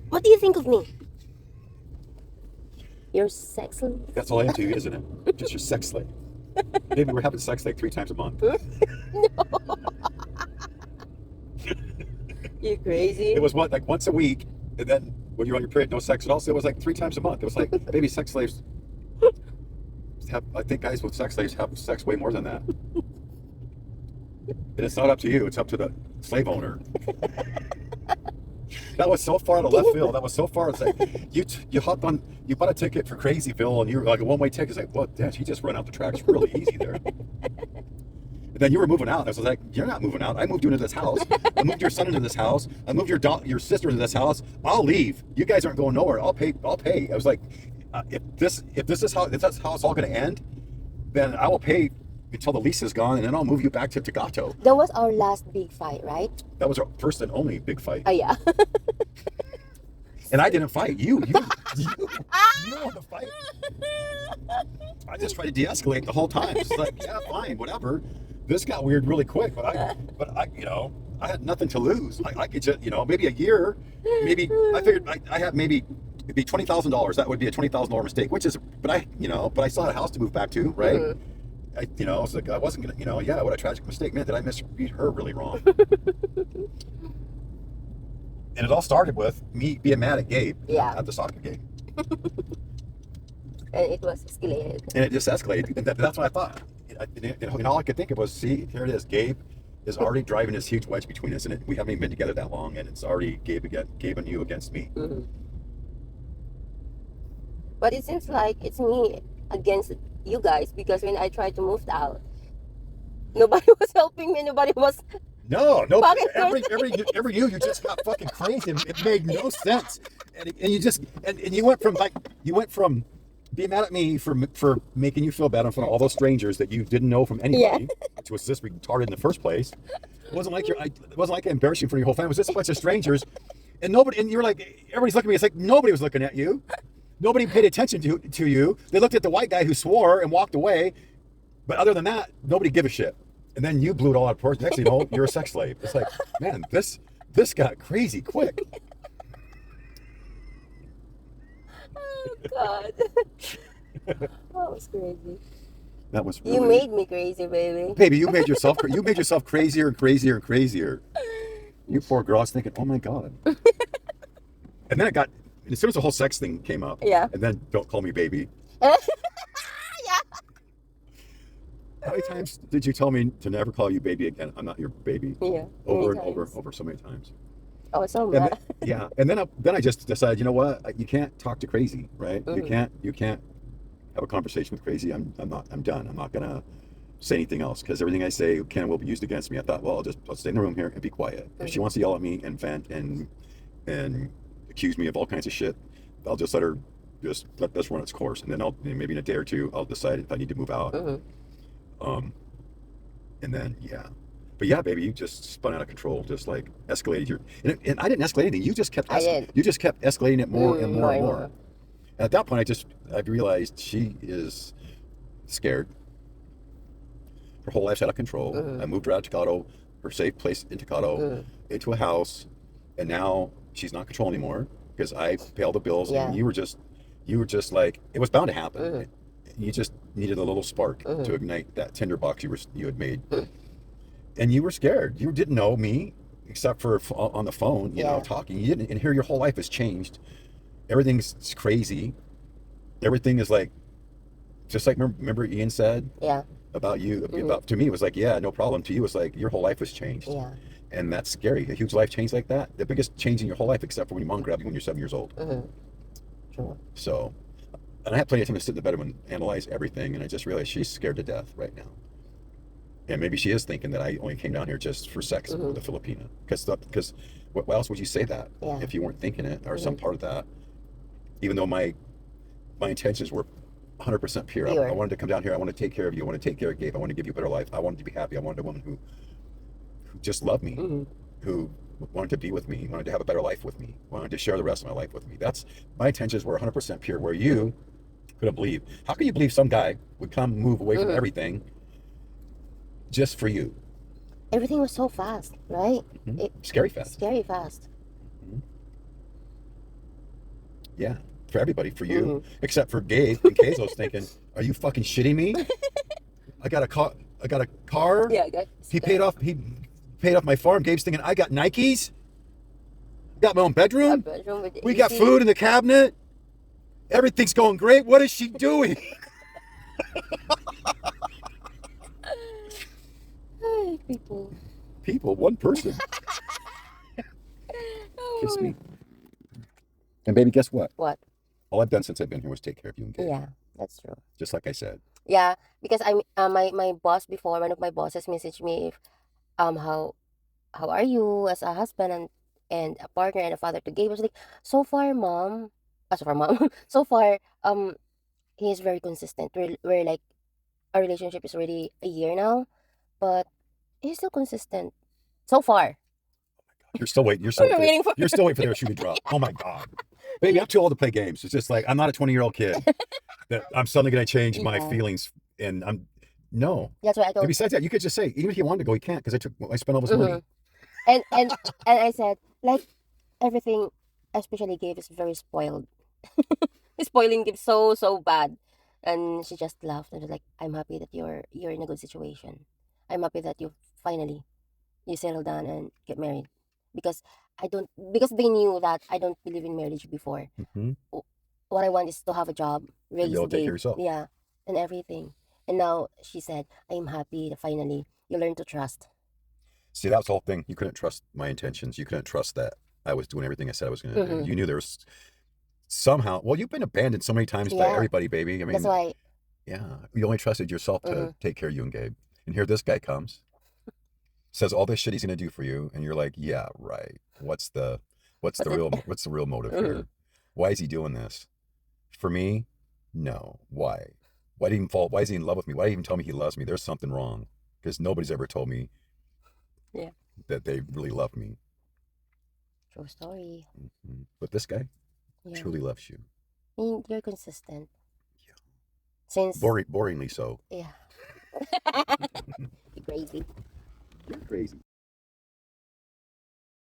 What do you think of me? You're sex slave? That's all I am to you, isn't it? Just your sex slave. Maybe we're having sex like 3 times a month. You crazy? It was what, like once a week, and then when you're on your period, no sex at all. So it was like 3 times a month. It was like, maybe sex slaves have, I think guys with sex slaves have sex way more than that. And it's not up to you, it's up to the slave owner. That was so far out of left field. That was so far. It's like you hopped on, you bought a ticket for Crazyville, and you're like a one-way ticket. It's like, well, Dad, she just ran out the tracks really easy there. And then you were moving out. I was like, you're not moving out. I moved you into this house. I moved your son into this house. I moved your sister into this house. I'll leave. You guys aren't going nowhere. I'll pay. I was like, if that's how it's all going to end, then I will pay until the lease is gone, and then I'll move you back to Tagato. That was our last big fight, right? That was our first and only big fight. Oh yeah. And I didn't fight. You don't want to fight. I just tried to de-escalate the whole time. It's like, yeah, fine, whatever. This got weird really quick, but I I had nothing to lose. I could just, maybe a year, maybe I figured I had maybe it'd be $20,000. That would be a $20,000 mistake, which is, but I still had a house to move back to, right? Mm-hmm. I was like, I wasn't gonna, yeah, what a tragic mistake. Man, did I misread her really wrong? And it all started with me being mad at Gabe at the soccer game. And it was escalated. And it just escalated. And that's what I thought. And all I could think of was, see, here it is. Gabe is already driving this huge wedge between us, and we haven't even been together that long, and it's already Gabe and you against me. Mm-hmm. But it seems like it's me against you guys, because when I tried to move out, nobody was helping me. Nobody was. No. Every you just got fucking crazy. It made no sense. And you went from being mad at me for making you feel bad in front of all those strangers that you didn't know from anybody, which was just retarded in the first place. It wasn't like I embarrassed you in front of your whole family. It was just a bunch of strangers, and you're like, everybody's looking at me. It's like nobody was looking at you. Nobody paid attention to you. They looked at the white guy who swore and walked away. But other than that, nobody gave a shit. And then you blew it all out of proportion. Next thing you know, you're a sex slave. It's like, man, this got crazy quick. Oh God. That was crazy. That was really, you made me crazy, baby. Baby, you made yourself crazier and crazier and crazier. You poor girl. I was thinking, oh my God. And then as soon as the whole sex thing came up, and then don't call me baby. Yeah. How many times did you tell me to never call you baby again? I'm not your baby. Yeah. Over and over so many times. Oh, so mad. And then I just decided, you know what? You can't talk to crazy, right? Mm-hmm. You can't have a conversation with crazy. I'm done. I'm not gonna say anything else, because everything I say can and will be used against me. I thought, well, I'll stay in the room here and be quiet. Mm-hmm. If she wants to yell at me and vent and accuse me of all kinds of shit, I'll just let this run its course, and then maybe in a day or two I'll decide if I need to move out. Mm-hmm. And then but yeah, baby, you just spun out of control, just like escalated and I didn't escalate anything. You just kept escalating it more and more and more. And at that point, I realized she is scared. Her whole life's out of control. Mm-hmm. I moved her out of Tecate, her safe place in Tecate, into a house, and now she's not control anymore because I pay all the bills, and you were just like, it was bound to happen. Mm-hmm. You just needed a little spark to ignite that tinderbox you had made. And you were scared. You didn't know me except for on the phone, you know, talking. You didn't, and here your whole life has changed. Everything's crazy. Everything is like, just like remember Ian said about you. About, to me, it was like, no problem. To you, it was like your whole life has changed. Yeah. And that's scary. A huge life change like that. The biggest change in your whole life, except for when your mom grabbed you when you're 7 years old. Mm-hmm. Sure. So. And I had plenty of time to sit in the bed and analyze everything, and I just realized she's scared to death right now. And maybe she is thinking that I only came down here just for sex with a Filipina. Because why else would you say that if you weren't thinking it, or some part of that? Even though my intentions were 100% pure. I wanted to come down here. I want to take care of you. I want to take care of Gabe. I want to give you a better life. I wanted to be happy. I wanted a woman who just loved me, who wanted to be with me, wanted to have a better life with me, wanted to share the rest of my life with me. That's my intentions were 100% pure. Where you couldn't believe. How can you believe some guy would come move away from everything just for you? Everything was so fast, right? Mm-hmm. Scary fast. Scary fast. Mhm. Yeah, for everybody, for you, Mhm. except for Gabe. And Keizo's thinking, "Are you fucking shitting me? I got a car. I got a car. Yeah, guys. He paid off. He paid off my farm." Gabe's thinking, "I got Nikes. Got my own A bedroom. bedroom with We got AC. food in the cabinet. Everything's going great. What is she doing?" Ay, people. People, one person, kiss me. And baby, guess what? What? All I've done since I've been here was take care of you and Gabe. Yeah, that's true. Just like I said. Yeah, because I'm my boss before, one of my bosses messaged me if how are you as a husband and a partner and a father to Gabe. I was like, so far, mom, so far, mom, so far, he is very consistent. We're like our relationship is already a year now, but he's still consistent so far. You're still waiting. You're still We're waiting waiting for you're still waiting for their shoe to drop. Oh my god, baby, I'm too old to play games. It's just like I'm not a 20-year-old kid that I'm suddenly going to change my Yeah. feelings. And I'm no. That's why I And told. besides that, you could just say even if he wanted to go, he can't because I spent all this money. Mhm. And I said like everything, especially Gabe is very spoiled. He's spoiling Gabe so bad, and she just laughed and was like, "I'm happy that you're in a good situation. I'm happy that you settle down and get married, because I don't because they knew that I don't believe in marriage before. Mm-hmm. What I want is to have a job, And be raise able to take care Gabe, of yourself. yeah, and everything. And now she said, I'm happy that finally you learn to trust. See, that was the whole thing. You couldn't trust my intentions. You couldn't trust that I was doing everything I said I was going to do. Mhm. You knew there was somehow. Well, you've been abandoned so many times by Yeah. everybody, baby. I mean, That's why. yeah, you only trusted yourself to Mhm. take care of you and Gabe. And here this guy comes, says all this shit he's going to do for you, and you're like, yeah, right. What's the What's it? real motive Mhm. here? Why is he doing this? For me, no. Why? Why did he even fall? Why is he in love with me? Why did he even tell me he loves me? There's something wrong because nobody's ever told me Yeah. that they really love me. True story. Mhm. But this guy Yeah. truly loves you. I mean, you're consistent. Yeah. Since. Boringly so. Yeah. You're crazy. You're crazy.